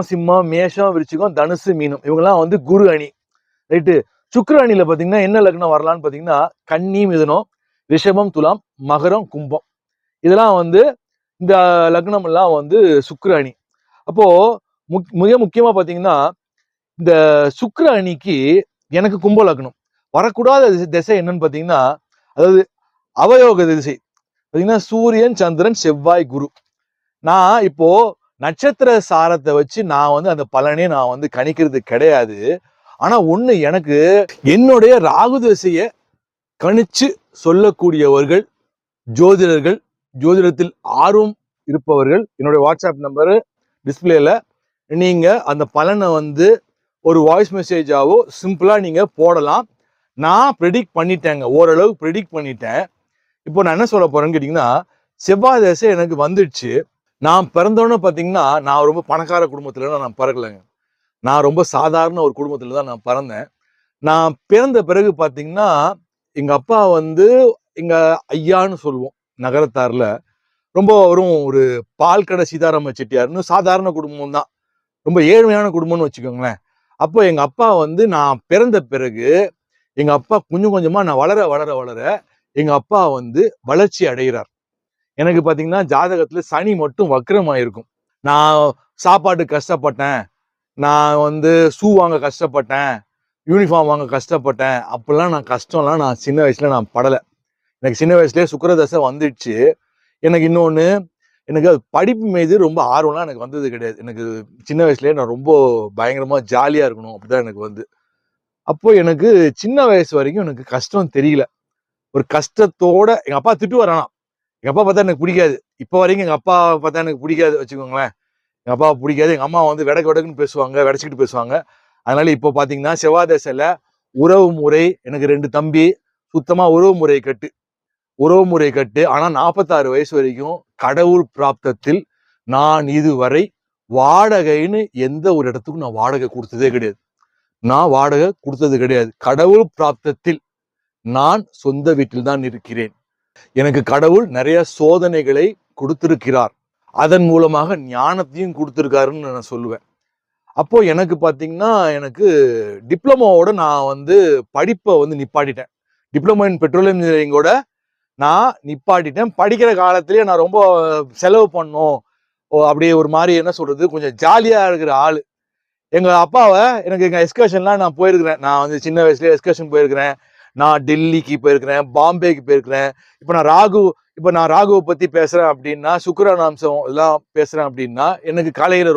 சிம்மம், மேஷம், விருச்சிகம், தனுசு, மீனம் இவங்கெல்லாம் வந்து குரு அணி. ரைட்டு. சுக்கிர அணியில பாத்தீங்கன்னா என்ன லக்னம் வரலான்னு பாத்தீங்கன்னா கன்னி, மிதுனம், ரிஷபம், துலாம், மகரம், கும்பம். இதெல்லாம் வந்து இந்த லக்னம் எல்லாம் வந்து சுக்கிர அணி. அப்போ மிக முக்கியமா பாத்தீங்கன்னா இந்த சுக்கிர அணிக்கு எனக்கு கும்ப லக்னம் வரக்கூடாத திசை என்னன்னு பாத்தீங்கன்னா, அதாவது அவயோக திசை பாத்தீங்கன்னா சூரியன், சந்திரன், செவ்வாய், குரு. நான் இப்போ நட்சத்திர சாரத்தை வச்சு நான் வந்து அந்த பலனே நான் வந்து கணிக்கிறது கிடையாது. ஆனா ஒண்ணு, எனக்கு என்னுடைய ராகு திசைய கணிச்சு சொல்லக்கூடியவர்கள் ஜோதிடர்கள், ஜோதிடத்தில் ஆர்வம் இருப்பவர்கள், என்னுடைய வாட்ஸ்அப் நம்பரு டிஸ்பிளேல நீங்க அந்த பலனை வந்து ஒரு வாய்ஸ் மெசேஜாவோ சிம்பிளா நீங்க போடலாம். நான் ப்ரெடிக்ட் பண்ணிட்டேங்க, ஓரளவு ப்ரெடிக்ட் பண்ணிட்டேன். இப்போ நான் என்ன சொல்ல போறேன்னு கேட்டீங்கன்னா, செவ்வாய் தசை எனக்கு வந்துடுச்சு. நான் பிறந்தோன்னு பாத்தீங்கன்னா நான் ரொம்ப பணக்கார குடும்பத்துல நான் பிறக்கலைங்க. நான் ரொம்ப சாதாரண ஒரு குடும்பத்துல தான் நான் பிறந்தேன். நான் பிறந்த பிறகு பாத்தீங்கன்னா எங்க அப்பா வந்து எங்க ஐயான்னு சொல்லுவோம் நகரத்தார்ல. ரொம்ப வரும் ஒரு பால் கடை சீதாராம செட்டியார்னு சாதாரண குடும்பம் தான், ரொம்ப ஏழ்மையான குடும்பம்னு வச்சுக்கோங்களேன். அப்போ எங்க அப்பா வந்து நான் பிறந்த பிறகு எங்க அப்பா கொஞ்சம் கொஞ்சமா நான் வளர வளர வளர எங்க அப்பா வந்து வளர்ச்சி அடைகிறார். எனக்கு பாத்தீங்கன்னா ஜாதகத்துல சனி மட்டும் வக்ரமாயிருக்கும். நான் சாப்பாட்டுக்கு கஷ்டப்பட்டேன், நான் வந்து ஷூ வாங்க கஷ்டப்பட்டேன், யூனிஃபார்ம் வாங்க கஷ்டப்பட்டேன், அப்பெல்லாம் நான் கஷ்டம்லாம் நான் சின்ன வயசுல நான் படலை. எனக்கு சின்ன வயசுலயே சுக்கிரதசை வந்துடுச்சு. எனக்கு இன்னொன்று, எனக்கு அது படிப்பு மீது ரொம்ப ஆர்வம்லாம் எனக்கு வந்தது கிடையாது. எனக்கு சின்ன வயசுலேயே நான் ரொம்ப பயங்கரமாக ஜாலியாக இருக்கணும் அப்படிதான் எனக்கு வந்து. அப்போ எனக்கு சின்ன வயசு வரைக்கும் எனக்கு கஷ்டம் தெரியல. ஒரு கஷ்டத்தோட எங்கள் அப்பா திட்டுவார். ஆனால் எங்கள் அப்பா பார்த்தா எனக்கு பிடிக்காது. இப்போ வரைக்கும் எங்கள் அப்பா பார்த்தா எனக்கு பிடிக்காது வச்சுக்கோங்களேன். எங்கள் அப்பா பிடிக்காது. எங்கள் அம்மா வந்து விடக்குன்னு பேசுவாங்க, விடச்சிக்கிட்டு பேசுவாங்க. அதனால இப்போ பார்த்தீங்கன்னா செவ்வாய் தசையில் உறவு முறை, எனக்கு 2 தம்பி, சுத்தமாக உறவு முறை கட்டு. ஆனா 46 வயசு வரைக்கும் கடவுள் பிராப்தத்தில் நான் இதுவரை வாடகைன்னு எந்த ஒரு இடத்துக்கும் நான் வாடகை கொடுத்ததே கிடையாது. கடவுள் பிராப்தத்தில் நான் சொந்த வீட்டில் தான் இருக்கிறேன். எனக்கு கடவுள் நிறைய சோதனைகளை கொடுத்திருக்கிறார். அதன் மூலமாக ஞானத்தையும் கொடுத்திருக்காருன்னு நான் சொல்லுவேன். அப்போ எனக்கு பாத்தீங்கன்னா எனக்கு டிப்ளமோவோட நான் வந்து படிப்பை வந்து நிப்பாட்டிட்டேன். டிப்ளமோ இன் பெட்ரோலியம் இன்ஜினியரிங்கோட நான் நிப்பாட்டிட்டேன். படிக்கிற காலத்திலேயே நான் ரொம்ப செலவு பண்ணோம், அப்படியே ஒரு மாதிரி என்ன சொல்றது, கொஞ்சம் ஜாலியா இருக்கிற ஆளு. எங்க அப்பாவை எனக்கு எங்க எக்ஸ்கர்ஷன்லாம் நான் போயிருக்கிறேன். நான் வந்து சின்ன வயசுல எக்ஸ்கர்ஷன் போயிருக்கிறேன். நான் டெல்லிக்கு போயிருக்கிறேன், பாம்பேக்கு போயிருக்கிறேன். இப்போ நான் ராகுவை பத்தி பேசுறேன் அப்படின்னா, சுக்கிரன் அம்சம் எல்லாம் பேசுறேன் அப்படின்னா எனக்கு காலையில